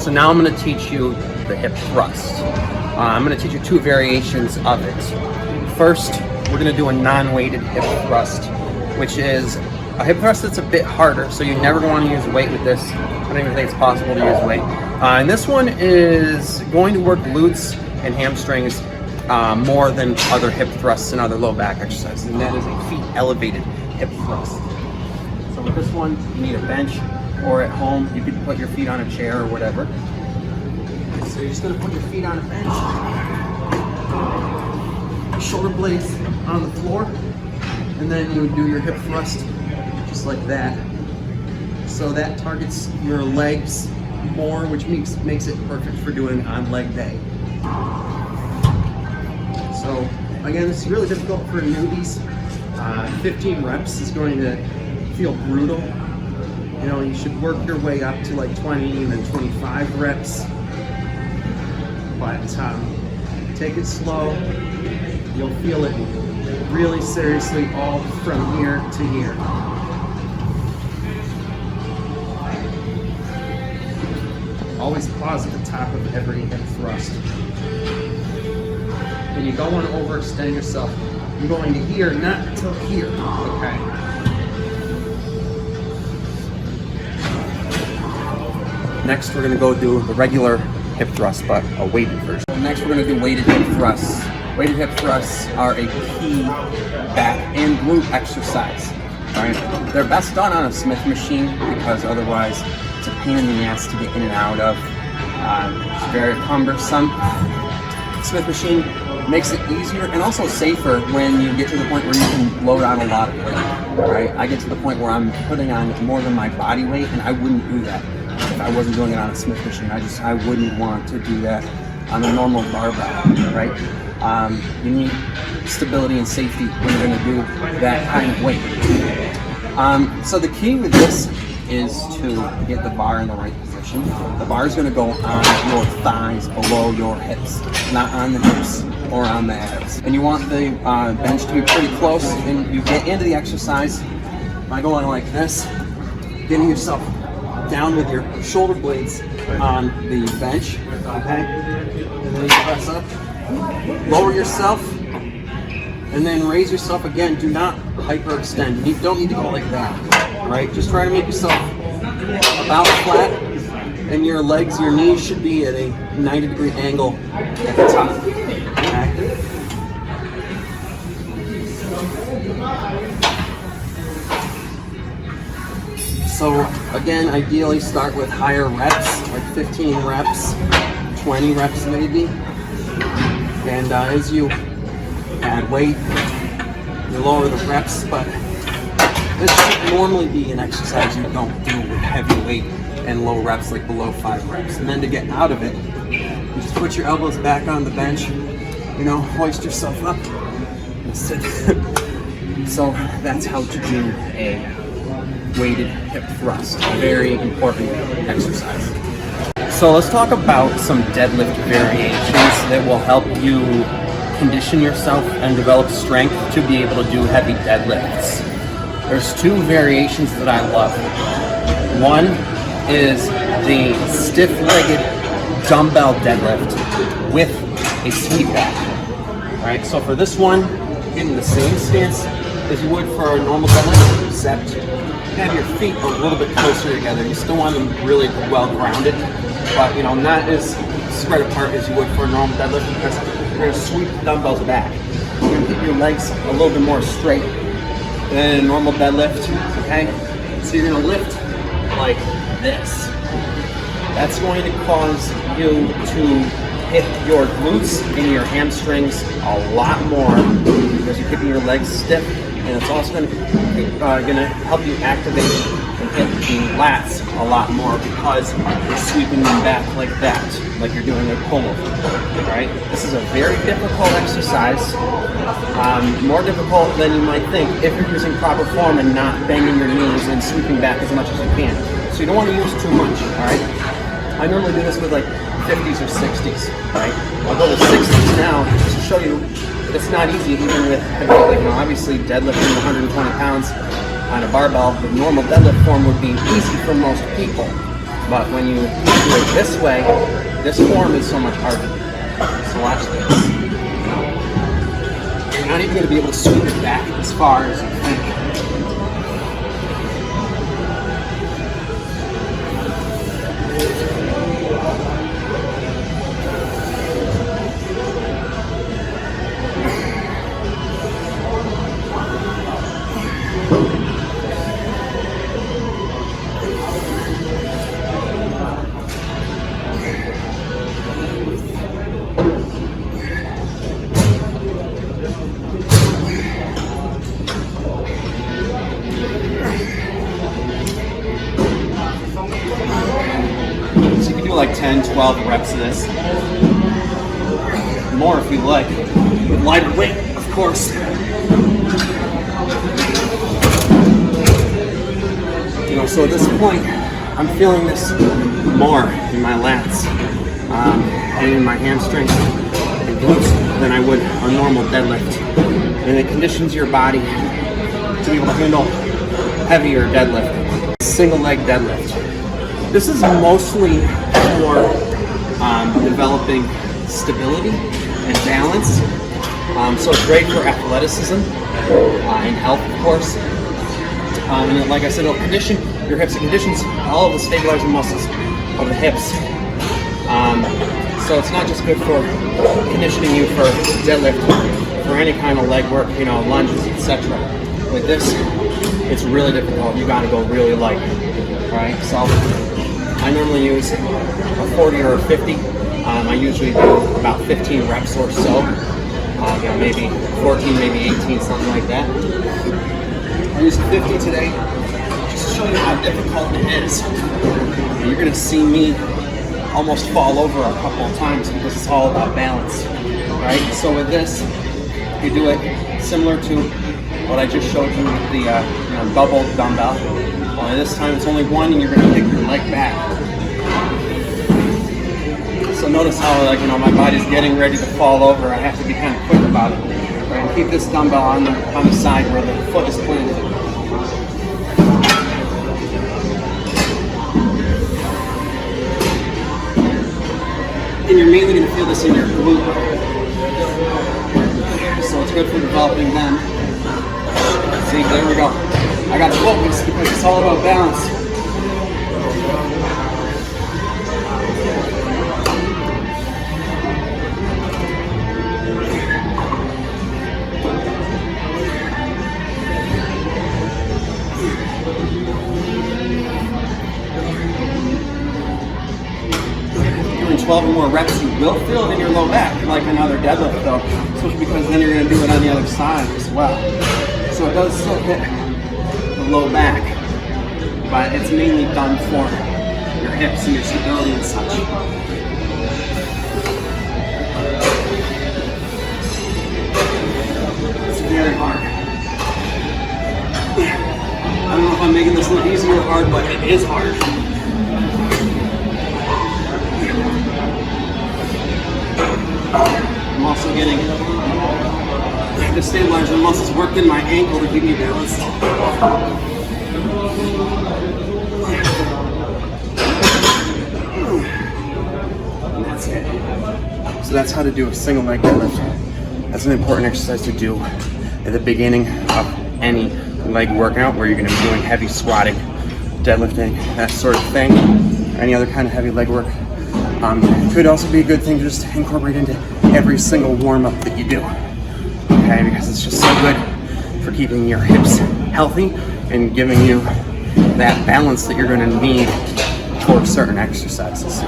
So now I'm going to teach you the hip thrust. I'm going to teach you two variations of it. First, we're going to do a non-weighted hip thrust, which is a hip thrust that's a bit harder, so you never want to use weight with this. I don't even think it's possible to use weight. And this one is going to work glutes and hamstrings more than other hip thrusts and other low back exercises, and that is a feet elevated hip thrust. So with this one, you need a bench, or at home, you could put your feet on a chair or whatever. So you're just going to put your feet on a bench, shoulder blades on the floor, and then you would do your hip thrust just like that. So that targets your legs more, which makes it perfect for doing on leg day. So again, this is really difficult for newbies. 15 reps is going to feel brutal. You know, you should work your way up to like 20 and then 25 reps. But take it slow. You'll feel it really seriously all from here to here. Always pause at the top of every hip thrust. And you don't want to overextend yourself. You're going to here, not until here, okay? Next, we're going to go do the regular hip thrust, but a weighted version. Next, we're going to do weighted hip thrusts. Weighted hip thrusts are a key back and glute exercise. Right? They're best done on a Smith machine because otherwise it's a pain in the ass to get in and out of. It's very cumbersome. Smith machine makes it easier and also safer when you get to the point where you can load on a lot of weight. Right? I get to the point where I'm putting on more than my body weight, and I wouldn't do that if I wasn't doing it on a Smith machine. I wouldn't want to do that on a normal barbell, right? You need stability and safety when you're going to do that kind of weight. So the key with this is to get the bar in the right position. The bar is going to go on your thighs below your hips, not on the hips or on the abs. And you want the bench to be pretty close, and you get into the exercise by going like this, getting yourself down with your shoulder blades on the bench, okay? And then you press up, lower yourself, and then raise yourself again. Do not hyperextend. You don't need to go like that, right? Just try to make yourself about flat, and your legs, your knees should be at a 90-degree angle at the top, okay? So again, ideally start with higher reps, like 15 reps, 20 reps maybe. And as you add weight, you lower the reps, but this should normally be an exercise you don't do with heavy weight and low reps, like below 5 reps. And then to get out of it, you just put your elbows back on the bench, you know, hoist yourself up and sit. So that's how to do a weighted hip thrust, a very important exercise. So let's talk about some deadlift variations that will help you condition yourself and develop strength to be able to do heavy deadlifts. There's two variations that I love. One is the stiff-legged dumbbell deadlift with a seat back. All right, so for this one, get in the same stance as you would for a normal deadlift, except have your feet a little bit closer together. You still want them really well grounded, but you know, not as spread apart as you would for a normal deadlift, because you're going to sweep the dumbbells back. You're going to keep your legs a little bit more straight than a normal deadlift, okay? So you're going to lift like this. That's going to cause you to hit your glutes and your hamstrings a lot more because you're keeping your legs stiff. And it's also going to help you activate and hit the lats a lot more because you're sweeping them back like that, like you're doing a pullover, right? This is a very difficult exercise, more difficult than you might think if you're using proper form and not bending your knees and sweeping back as much as you can. So you don't want to use too much, all right? I normally do this with like 50s or 60s, right? I'll go with 60s now just to show you. It's not easy even with heavy weight. You know, obviously deadlifting 120 pounds on a barbell, the normal deadlift form would be easy for most people. But when you do it this way, this form is so much harder. So watch this. You're not even going to be able to sweep it back as far as you think. Like 10, 12 reps of this. More if you like. With lighter weight, of course. You know, so at this point, I'm feeling this more in my lats and in my hamstrings and glutes than I would a normal deadlift. And it conditions your body to be able to handle heavier deadlift. Single leg deadlift. This is mostly for developing stability and balance. So it's great for athleticism and health, of course. And like I said, it'll condition your hips. It conditions all of the stabilizing muscles of the hips. So it's not just good for conditioning you for deadlift, for any kind of leg work, you know, lunges, etc. With this, it's really difficult. You got to go really light, right? So I normally use a 40 or a 50. I usually do about 15 reps or so. You know, maybe 14, maybe 18, something like that. I use a 50 today, just to show you how difficult it is. You're gonna see me almost fall over a couple of times because it's all about balance, right? So with this, you do it similar to what I just showed you with the double dumbbell. Well, this time it's only one, and you're gonna kick your leg back. So notice how, like, you know, my body's getting ready to fall over. I have to be kind of quick about it. Right? And keep this dumbbell on the side where the foot is planted. And you're mainly going to feel this in your glute. So it's good for developing them. See, there we go. I got to focus because it's all about balance. Doing 12 or more reps, you will feel it in your low back, like another deadlift though, especially because then you're going to do it on the other side as well. So it does still hit the low back, but it's mainly done for your hips and your stability and such. It's very hard. I don't know if I'm making this look easy or hard, but it is hard. I'm also getting the stabilizer muscles worked in my ankle to keep me balanced. And that's it. So that's how to do a single leg deadlift. That's an important exercise to do at the beginning of any leg workout where you're going to be doing heavy squatting, deadlifting, that sort of thing. Any other kind of heavy leg work. Could also be a good thing to just incorporate into every single warm-up that you do. Okay, because it's just so good for keeping your hips healthy and giving you that balance that you're going to need for certain exercises.